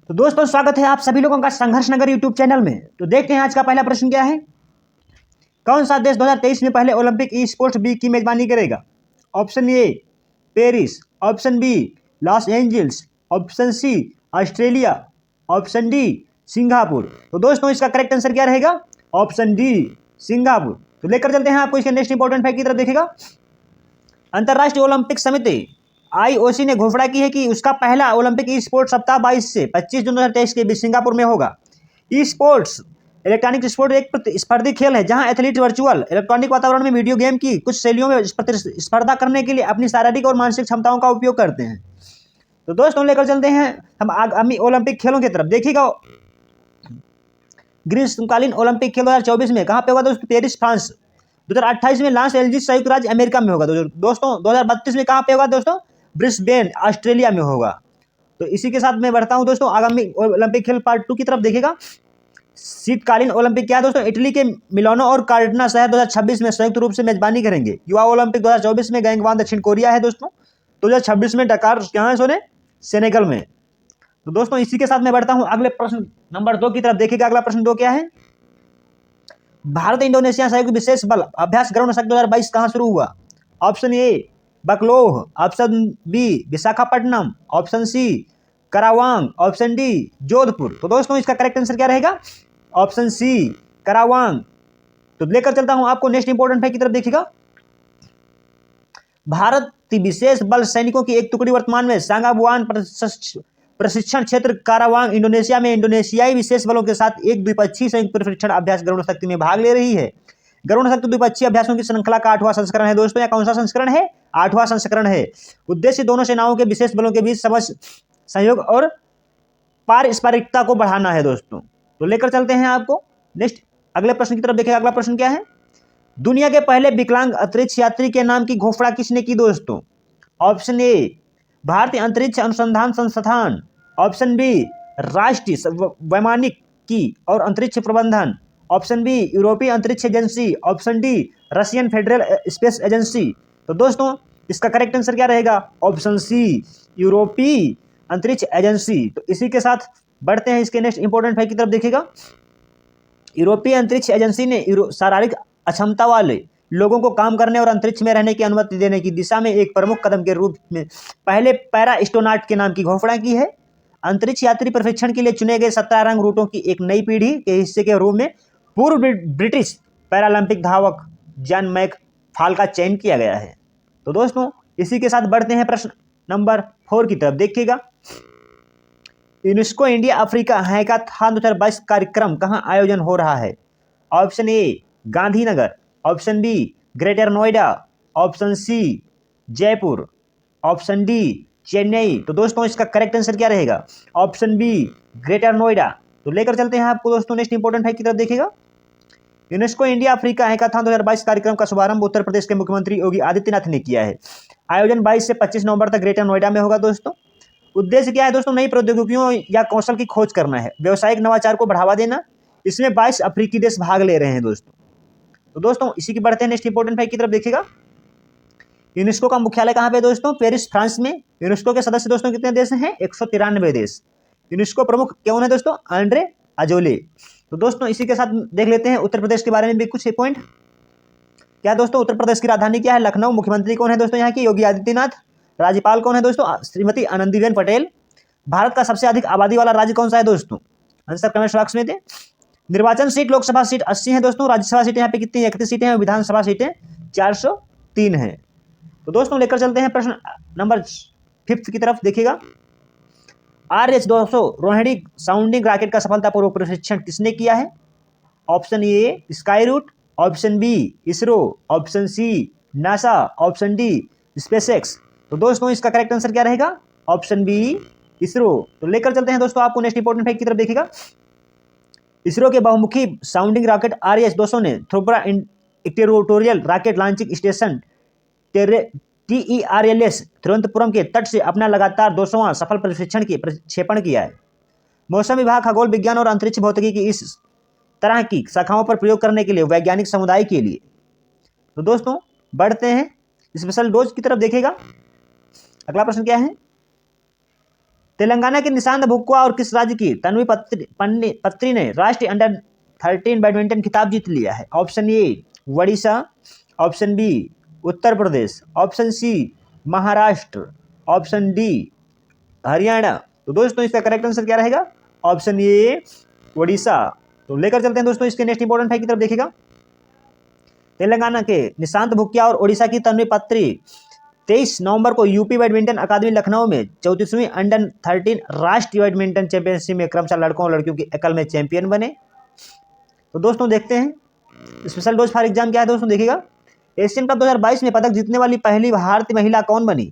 तो दोस्तों स्वागत है आप सभी लोगों का संघर्ष नगर यूट्यूब चैनल में। तो देखते हैं आज का पहला प्रश्न क्या है। कौन सा देश 2023 में पहले ओलंपिक ई स्पोर्ट्स वीक की मेजबानी करेगा? Option A Paris, option B Los Angeles, option C Australia, option D Singapore. तो दोस्तों इसका करेक्ट आंसर क्या रहेगा? Option D Singapore. तो लेकर चलते हैं आपको इसके नेक्स्ट इंपॉर्टेंट फैक्ट की तरफ। देखिएगा, अंतर्राष्ट्रीय ओलंपिक समिति आईओसी ने घोषणा की है कि उसका पहला ओलंपिक ई स्पोर्ट्स सप्ताह 22 से 25 जून 2023 के बीच सिंगापुर में होगा। ई स्पोर्ट्स इलेक्ट्रॉनिक स्पोर्ट एक प्रतिस्पर्धी खेल है जहां एथलीट वर्चुअल इलेक्ट्रॉनिक वातावरण में वीडियो गेम की कुछ शैलियों में स्पर्धा करने के लिए अपनी शारीरिक और मानसिक क्षमताओं का उपयोग करते हैं। तो दोस्तों लेकर चलते हैं हम आगामी ओलंपिक खेलों की तरफ। देखिएगा, ग्रीष्मकालीन ओलंपिक खेल 2024 में कहाँ पे होगा दोस्तों? Paris France. 2028 में लॉस एंजल्स संयुक्त राज्य अमेरिका में होगा। दोस्तों 2032 में कहाँ पे होगा दोस्तों? ब्रिस्बेन ऑस्ट्रेलिया में होगा। तो इसी के साथ मैं बढ़ता हूं दोस्तों आगामी ओलंपिक खेल पार्ट 2 की तरफ। देखिएगा, शीतकालीन ओलंपिक क्या है दोस्तों? इटली के मिलानो और कार्डिना शहर 2026 में संयुक्त रूप से मेजबानी करेंगे। युवा ओलंपिक 2024 में गैंगवान दक्षिण कोरिया है दोस्तों। 2026 में डकार कहाँ है सोने? सेनेगल में। तो दोस्तों इसी के साथ मैं बढ़ता हूं अगले प्रश्न नंबर 2 की तरफ। देखिएगा अगला प्रश्न 2 क्या है। भारत इंडोनेशिया संयुक्त विशेष बल अभ्यास ग्राउंड 2022 कहां शुरू हुआ? Option A Bakloh, option B Visakhapatnam, option C Karawang, option D Jodhpur. तो दोस्तों इसका करेक्ट आंसर क्या रहेगा? Option C Karawang. तो लेकर चलता हूं आपको नेक्स्ट इंपॉर्टेंट फैक्ट की तरफ। देखिएगा, भारतीय विशेष बल सैनिकों की एक टुकड़ी वर्तमान में सांगाबुआन प्रशिक्षण क्षेत्र कारावांग इंडोनेशिया में इंडोनेशियाई विशेष बलों के साथ एक द्विपक्षीय संयुक्त प्रशिक्षण अभ्यास गरुड़ शक्ति में भाग ले रही है। गरुड़ शक्ति द्विपक्षीय अभ्यासों की श्रृंखला का 8वां संस्करण है दोस्तों। या कौन सा संस्करण है? 8वां संस्करण है। उद्देश्य दोनों सेनाओं के विशेष बलों के बीच समझ, सहयोग और पारस्परिकता को बढ़ाना है दोस्तों। तो लेकर चलते हैं आपको नेक्स्ट अगले प्रश्न की तरफ। देखिएगा अगला प्रश्न क्या है। दुनिया के पहले विकलांग अंतरिक्ष यात्री के नाम की घोषणा किसने की दोस्तों? ऑप्शन ए भारतीय अंतरिक्ष अनुसंधान संस्थान, ऑप्शन बी राष्ट्रीय वैमानिकी और अंतरिक्ष प्रबंधन, ऑप्शन बी यूरोपीय अंतरिक्ष agency, option D Russian federal space agency. तो दोस्तों इसका करेक्ट आंसर क्या रहेगा? ऑप्शन सी यूरोपीय अंतरिक्ष एजेंसी। तो इसी के साथ बढ़ते हैं इसके नेक्स्ट इंपॉर्टेंट फैक्ट की तरफ। देखिएगा, यूरोपीय अंतरिक्ष एजेंसी ने शारीरिक अक्षमता वाले लोगों को काम करने और अंतरिक्ष में रहने की अनुमति देने की दिशा में एक प्रमुख कदम के रूप में पहले पैरा एस्ट्रोनॉट के नाम की घोषणा की है। अंतरिक्ष यात्री प्रशिक्षण के लिए चुने गए 17 रंग रूटों की एक नई पीढ़ी के हिस्से के रूप में पूर्व ब्रिटिश पैरालंपिक धावक जॉन मैकफॉल का चयन किया गया है। तो दोस्तों इसी के साथ बढ़ते हैं प्रश्न नंबर 4 की तरफ। देखिएगा, यूनेस्को इंडिया अफ्रीका हैकाथॉन 2022 कार्यक्रम कहाँ आयोजन हो रहा है? Option A Gandhinagar, option B greater Noida, option C Jaipur, option D Chennai. तो दोस्तों इसका करेक्ट आंसर क्या रहेगा? Option B greater Noida. तो लेकर चलते हैं आपको दोस्तों नेक्स्ट इंपॉर्टेंट है की तरफ। देखिएगा, यूनेस्को इंडिया अफ्रीका हैकाथॉन 2022 कार्यक्रम का शुभारंभ उत्तर प्रदेश के मुख्यमंत्री योगी आदित्यनाथ ने किया है। आयोजन 22 से 25 नवंबर तक ग्रेटर नोएडा में होगा दोस्तों। उद्देश्य क्या है दोस्तों? नई प्रौद्योगिकियों या कौशल की खोज करना है, व्यावसायिक नवाचार को बढ़ावा देना। इसमें 22 अफ्रीकी देश भाग ले रहे हैं दोस्तों। तो दोस्तों इसी की बढ़ते हैं नेक्स्ट इंपॉर्टेंट फैक्ट की तरफ। देखिएगा, यूनेस्को का मुख्यालय कहाँ पे दोस्तों? पेरिस फ्रांस में। यूनेस्को के सदस्य दोस्तों कितने देश हैं? 193 देश। यूनेस्को प्रमुख कौन है दोस्तों? Andre Azoulay. तो दोस्तों इसी के साथ देख लेते हैं उत्तर प्रदेश के बारे में भी कुछ पॉइंट। क्या दोस्तों उत्तर प्रदेश की राजधानी क्या है? लखनऊ। मुख्यमंत्री कौन है दोस्तों यहाँ की? योगी आदित्यनाथ। राज्यपाल कौन है दोस्तों? श्रीमती आनंदीबेन पटेल। भारत का सबसे अधिक आबादी वाला राज्य कौन सा है दोस्तों? आंसर कमेंट बॉक्स में दें। निर्वाचन सीट लोकसभा सीट 80 है दोस्तों। राज्यसभा सीटें यहाँ पे कितनी? 31 सीटें हैं। विधानसभा सीटें 403 हैं। तो दोस्तों लेकर चलते हैं प्रश्न नंबर 5 की तरफ। देखिएगा, RH-200 रोहिणी साउंडिंग रॉकेट का सफलतापूर्वक प्रशिक्षण किसने किया है? Option A Skyroot, option B ISRO, option C NASA, option D SpaceX. तो दोस्तों इसका करेक्ट आंसर क्या रहेगा? Option B ISRO. तो लेकर चलते हैं दोस्तों आपको नेक्स्ट इंपॉर्टेंट फैक्ट की तरफ। देखिएगा, इसरो के बहुमुखी साउंडिंग रॉकेट RH-200 ने Thumba equatorial rocket launching station TERLS Thiruvananthapuram के तट से अपना लगातार 200वां सफल प्रक्षेपण किया है। मौसम विभाग खगोल विज्ञान और अंतरिक्ष भौतिकी की इस तरह की शाखाओं पर प्रयोग करने के लिए वैज्ञानिक समुदाय के लिए। तो दोस्तों बढ़ते हैं स्पेशल डोज की तरफ। देखिएगा अगला प्रश्न क्या है। तेलंगाना की निशांत भुक्वा और किस राज्य की तन्वी पत्री ने राष्ट्रीय अंडर 13 बैडमिंटन खिताब जीत लिया है? Option A Odisha, option B Uttar Pradesh, option C Maharashtra, option D Haryana. तो दोस्तों इसका करेक्ट आंसर क्या रहेगा? Option A Odisha. तो लेकर चलते हैं दोस्तों इसके नेक्स्ट इंपॉर्टेंट फैक्ट की तरफ। देखिएगा, तेलंगाना के निशांत भुक्या और ओडिशा की तन्वी पत्री 23 नवंबर को यूपी बैडमिंटन अकादमी लखनऊ में 34वीं अंडर 13 राष्ट्रीय बैडमिंटन चैंपियनशिप में क्रमशः लड़कों और लड़कियों की एकल में चैंपियन बने। तो दोस्तों देखते हैं स्पेशल डोज फॉर एग्जाम क्या है। दोस्तों देखिएगा, एशियन कप 2022 में पदक जीतने वाली पहली भारतीय महिला कौन बनी?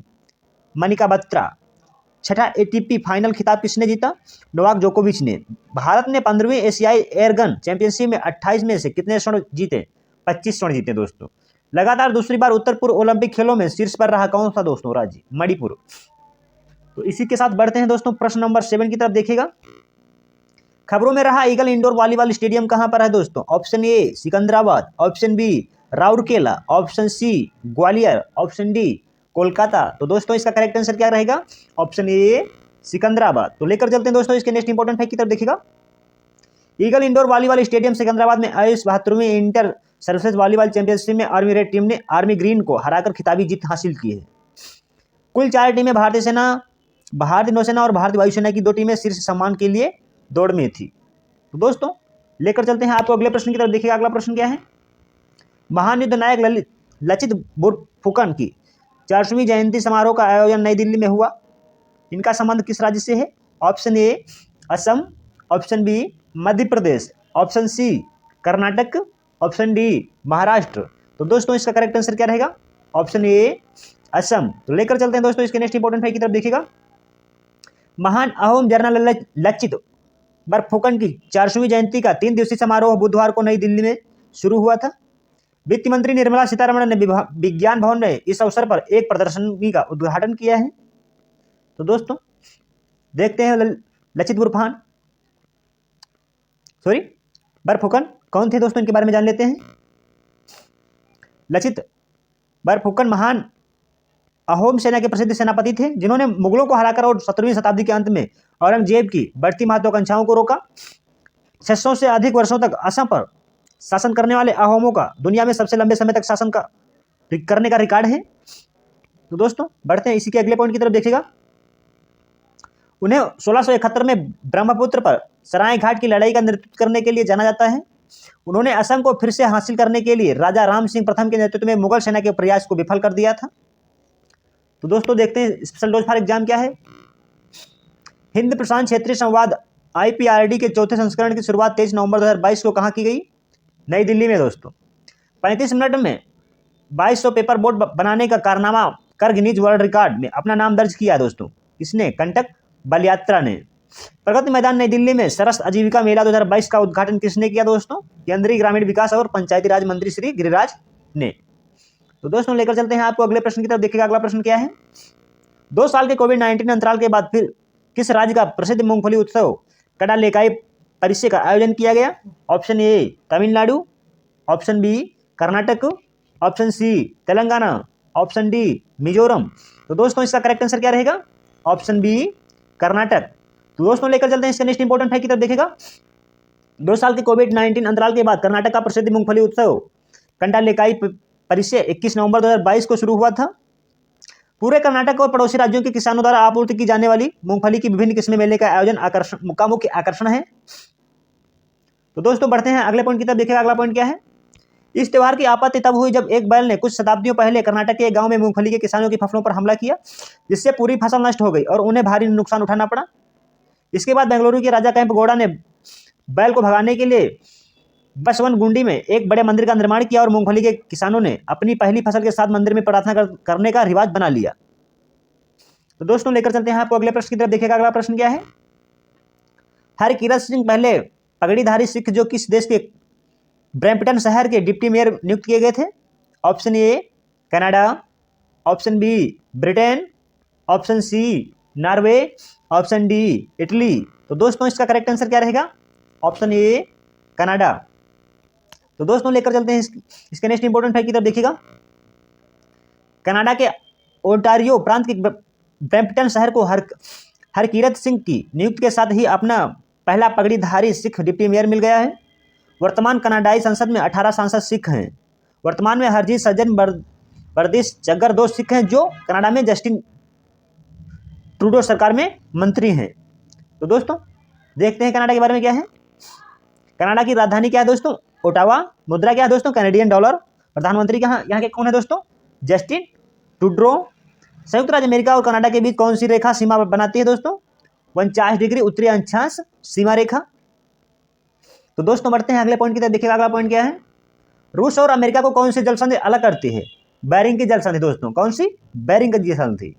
मनिका बत्रा। छठा एटीपी फाइनल खिताब किसने जीता? नोवाक जोकोविच ने। भारत ने 15वीं एशियाई एयरगन चैंपियनशिप में 28 में से कितने स्वर्ण जीते? 25 स्वर्ण जीते। दोस्तों लगातार दूसरी बार उत्तर पूर्व ओलंपिक खेलों में शीर्ष पर रहा कौन सा दोस्तों राज्य? मणिपुर। तो इसी के साथ बढ़ते हैं दोस्तों प्रश्न नंबर 7 की तरफ। देखिएगा, खबरों में रहा ईगल इंडोर वॉलीबॉल स्टेडियम कहां पर है दोस्तों? Option A Secunderabad, option B Rourkela, option C Gwalior, option D Kolkata. तो दोस्तों इसका करेक्ट आंसर क्या रहेगा? Option A Secunderabad. तो लेकर चलते हैं दोस्तों इसके नेक्स्ट इंपॉर्टेंट फैक्ट की तरफ। देखिएगा, eagle indoor volleyball stadium Secunderabad में आयुष 72वीं इंटर सर्विसेज वॉलीबॉल चैंपियनशिप में आर्मी रेड टीम ने आर्मी ग्रीन को हराकर खिताबी जीत हासिल की है। कुल 4 टीमें भारतीय सेना, भारतीय नौसेना और भारतीय वायुसेना की 2 टीमें शीर्ष सम्मान के लिए दौड़ में थी। तो दोस्तों लेकर चलते हैं आपको अगले प्रश्न की तरफ। देखिएगा, अगला प्रश्न क्या है? महान युद्ध नायक लचित बोरफुकन की 400वीं जयंती समारोह का आयोजन नई दिल्ली में हुआ। इनका संबंध किस राज्य से है? Option A Assam, option B Madhya Pradesh, option C Karnataka, option D Maharashtra. तो दोस्तों इसका करेक्ट आंसर क्या रहेगा? Option A Assam. तो लेकर चलते हैं दोस्तों इसके नेक्स्ट इंपॉर्टेंट फैक्ट की तरफ। देखिएगा, महान अहोम जनरल लचित बरफुकन की 400वीं जयंती का 3 दिवसीय समारोह बुधवार को नई दिल्ली में शुरू हुआ था। वित्त मंत्री निर्मला सीतारमण ने विज्ञान भवन में इस अवसर पर एक प्रदर्शनी का उद्घाटन किया है। तो दोस्तों देखते हैं लचित बरफुकन कौन थे दोस्तों, इनके बारे में जान लेते हैं। लचित बरफुकन महान अहोम सेना के प्रसिद्ध सेनापति थे जिन्होंने मुगलों को हराकर और 17वीं शताब्दी के अंत में औरंगजेब की बढ़ती महत्वाकांक्षाओं को रोका। 600 से अधिक वर्षों तक असम पर शासन करने वाले अहोमों का दुनिया में सबसे लंबे समय तक शासन करने का रिकॉर्ड है। तो दोस्तों बढ़ते हैं इसी के अगले पॉइंट की तरफ। देखिएगा, उन्हें 1671 में ब्रह्मपुत्र पर सराय घाट की लड़ाई का नेतृत्व करने के लिए जाना जाता है। उन्होंने असम को फिर से हासिल करने के लिए राजा राम सिंह प्रथम के नेतृत्व में मुगल सेना के प्रयास को विफल कर दिया था। तो दोस्तों देखते हैं स्पेशल डोज फॉर एग्जाम क्या है। हिंद प्रशांत क्षेत्रीय संवाद IPRD के 4थे संस्करण की शुरुआत 23 नवंबर 2022 को कहाँ की गई? नई दिल्ली में। दोस्तों 35 मिनट में 2200 पेपर बोट बनाने का कारनामा कर गिनीज वर्ल्ड रिकॉर्ड में अपना नाम दर्ज किया। दोस्तों किसने? कंटक बलयात्रा ने। प्रगति मैदान नई दिल्ली में सरस आजीविका मेला 2022 का उद्घाटन किसने किया? दोस्तों केंद्रीय ग्रामीण विकास और पंचायती राज मंत्री श्री गिरिराज ने। तो दोस्तों लेकर चलते हैं आपको अगले प्रश्न की तरफ। देखिएगा, अगला प्रश्न क्या है? 2 साल के कोविड-19 अंतराल के बाद फिर किस राज्य का प्रसिद्ध मूंगफली उत्सव कडालेकाई परिषद का आयोजन किया गया? Option A Tamil Nadu, option B Karnataka, option C Telangana, option D Mizoram. तो दोस्तों इसका करेक्ट आंसर क्या रहेगा? Option B Karnataka. तो दोस्तों लेकर चलते हैं इसका नेक्स्ट इंपॉर्टेंट है की तरफ। देखिएगा, 2 साल के कोविड-19 अंतराल के बाद कर्नाटक का प्रसिद्ध मूंगफली उत्सव कंडालेकाई परिषद 21 नवंबर 2022 को शुरू हुआ था। पूरे कर्नाटक और पड़ोसी राज्यों के किसानों द्वारा आपूर्ति की जाने वाली मूंगफली की विभिन्न किस्में मेले का आयोजन का मुख्य आकर्षण है। तो दोस्तों बढ़ते हैं अगले पॉइंट की तरफ। देखिएगा, अगला पॉइंट क्या है? इस त्योहार की आपत्ति तब हुई जब एक बैल ने कुछ शताब्दियों पहले कर्नाटक के एक गांव में मूंगफली के किसानों की फसलों पर हमला किया, जिससे पूरी फसल नष्ट हो गई और उन्हें भारी नुकसान उठाना पड़ा। इसके बाद बेंगलुरु के राजा कैंप गौड़ा ने बैल को भगाने के लिए बसवनगुंडी में एक बड़े मंदिर का निर्माण किया और मूंगफली के किसानों ने अपनी पहली फसल के साथ मंदिर में प्रार्थना करने का रिवाज बना लिया। तो दोस्तों लेकर चलते हैं आपको अगले प्रश्न की तरफ। देखिएगा, अगला प्रश्न क्या है? हरकिरत सिंह पहले पगड़ीधारी सिख जो किस देश के ब्रैम्पटन शहर के डिप्टी मेयर नियुक्त किए गए थे? Option A Canada, option B Britain, option C Norway, option D Italy. तो दोस्तों इसका करेक्ट आंसर क्या रहेगा? Option A Canada. तो दोस्तों लेकर चलते हैं इसके नेक्स्ट इंपॉर्टेंट फैक्ट की तरफ। देखिएगा, कनाडा के ओंटारियो प्रांत के ब्रैम्पटन शहर को हरकीरत सिंह की नियुक्ति के साथ ही अपना पहला पगड़ीधारी सिख डिप्टी मेयर मिल गया है। वर्तमान कनाडाई संसद में 18 सांसद सिख हैं। वर्तमान में हरजीत सज्जन बर्दिश जग्गर 2 सिख हैं जो कनाडा में जस्टिन ट्रूडो सरकार में मंत्री हैं। तो दोस्तों देखते हैं कनाडा के बारे में क्या है। कनाडा की राजधानी क्या है दोस्तों? ओटावा। मुद्रा क्या है दोस्तों? Canadian dollar. प्रधानमंत्री यहाँ के कौन है दोस्तों? Justin Trudeau. संयुक्त राज्य अमेरिका और कनाडा के बीच कौन सी रेखा सीमा बनाती है दोस्तों? 49 डिग्री उत्तरी अक्षांश सीमा रेखा। तो दोस्तों बढ़ते हैं अगले पॉइंट की तरफ। देखिएगा अगला पॉइंट क्या है। रूस और अमेरिका को कौन सी जल संधि अलग करती है? बेरिंग की जल संधि दोस्तों। कौन सी? बेरिंग की जल संधि।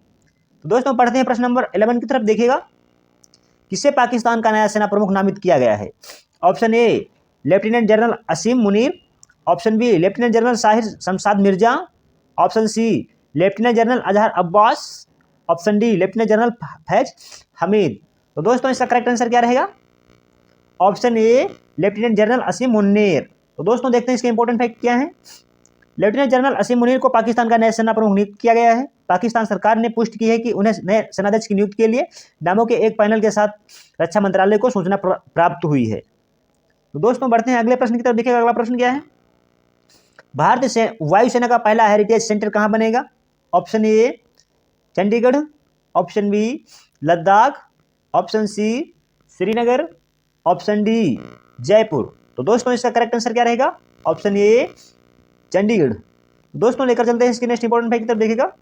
तो दोस्तों पढ़ते हैं प्रश्न नंबर 11 की तरफ। देखिएगा किसे पाकिस्तान का नया सेना प्रमुख नामित किया गया है? Option A lieutenant general Asim Munir. Option B lieutenant general Sahir Shamshad Mirza. Option C lieutenant general Azhar Abbas. Option D lieutenant general Faiz Hameed. तो दोस्तों इसका करेक्ट आंसर क्या रहेगा? Option A lieutenant general Asim Munir. तो दोस्तों देखते हैं इसके इंपॉर्टेंट फैक्ट क्या है। लेफ्टिनेंट जनरल असीम मुनीर को पाकिस्तान का नया सेना प्रमुख नियुक्त किया गया है। पाकिस्तान सरकार ने पुष्टि की है कि उन्हें नए सेनाध्यक्ष की नियुक्ति के लिए नामों के एक पैनल के साथ रक्षा मंत्रालय को सूचना प्राप्त हुई है। तो दोस्तों बढ़ते हैं अगले प्रश्न की तरफ। देखिएगा अगला प्रश्न क्या है। भारतीय वायुसेना का पहला हेरिटेज सेंटर कहाँ बनेगा? Option A Chandigarh. Option B Ladakh. Option C Srinagar. Option D Jaipur. तो दोस्तों इसका करेक्ट आंसर क्या रहेगा? Option A Chandigarh. दोस्तों लेकर चलते हैं इसके नेक्स्ट इंपॉर्टेंट फैक्ट की तरफ। देखिएगा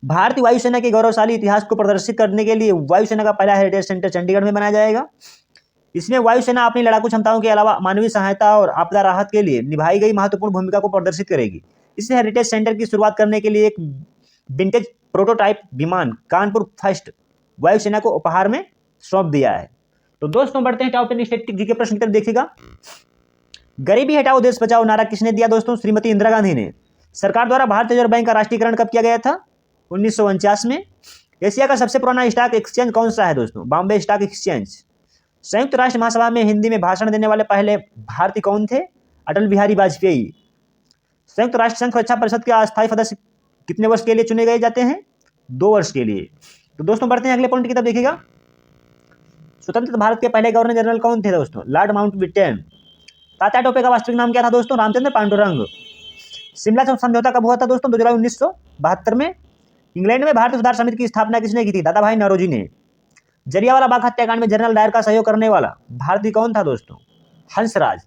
भारतीय वायुसेना के गौरवशाली इतिहास को प्रदर्शित करने के लिए वायुसेना का पहला हेरिटेज सेंटर चंडीगढ़ में बनाया जाएगा। इसमें वायुसेना अपनी लड़ाकू क्षमताओं के अलावा मानवीय सहायता और आपदा राहत के लिए निभाई गई महत्वपूर्ण भूमिका को प्रदर्शित करेगी। इस हेरिटेज सेंटर की शुरुआत करने के लिए एक विंटेज प्रोटोटाइप विमान कानपुर फर्स्ट वायुसेना को उपहार में सौंप दिया है। तो दोस्तों बढ़ते हैं टॉप 10 स्टैटिस्टिक्स जीके प्रश्न की तरफ। देखिएगा गरीबी हटाओ देश बचाओ नारा किसने दिया दोस्तों? श्रीमती इंदिरा गांधी ने। सरकार द्वारा भारतीय रिजर्व बैंक का राष्ट्रीयकरण कब किया गया था? 1949 में। एशिया का सबसे पुराना स्टॉक एक्सचेंज कौन सा है दोस्तों? Bombay stock exchange. संयुक्त राष्ट्र महासभा में हिंदी में भाषण देने वाले पहले भारतीय कौन थे? अटल बिहारी वाजपेयी। संयुक्त राष्ट्र संघ सुरक्षा परिषद के अस्थायी सदस्य कितने वर्ष के लिए चुने गए जाते हैं? 2 वर्ष के लिए। तो दोस्तों बढ़ते हैं अगले पॉइंट की तरफ। देखिएगा स्वतंत्र भारत के पहले गवर्नर जनरल कौन थे दोस्तों? Lord Mountbatten. तात्या टोपे का वास्तविक नाम क्या था दोस्तों? रामचंद्र पांडुरंग। शिमला समझौता कब हुआ था दोस्तों? 2 जुलाई 1972 में। इंग्लैंड में भारतीय सुधार समिति की स्थापना किसने की थी? दादा भाई नौरोजी ने। जलियांवाला बाग हत्याकांड में जनरल डायर का सहयोग करने वाला भारतीय कौन था दोस्तों? हंसराज।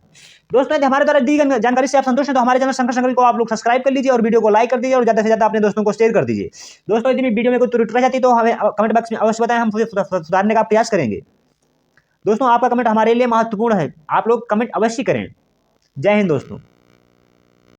दोस्तों यदि हमारे द्वारा दी गई जानकारी से आप संतुष्ट हैं तो हमारे चैनल संघर्ष संगल को आप लोग सब्सक्राइब कर लीजिए और वीडियो को लाइक कर दीजिए और ज़्यादा से ज़्यादा अपने दोस्तों को शेयर कर दीजिए। दोस्तों यदि वीडियो में कोई त्रुटि रह जाती तो हमें कमेंट बॉक्स में अवश्य बताएं, हम सुधारने का प्रयास करेंगे। दोस्तों आपका कमेंट हमारे लिए महत्वपूर्ण है, आप लोग कमेंट अवश्य करें। जय हिंद दोस्तों।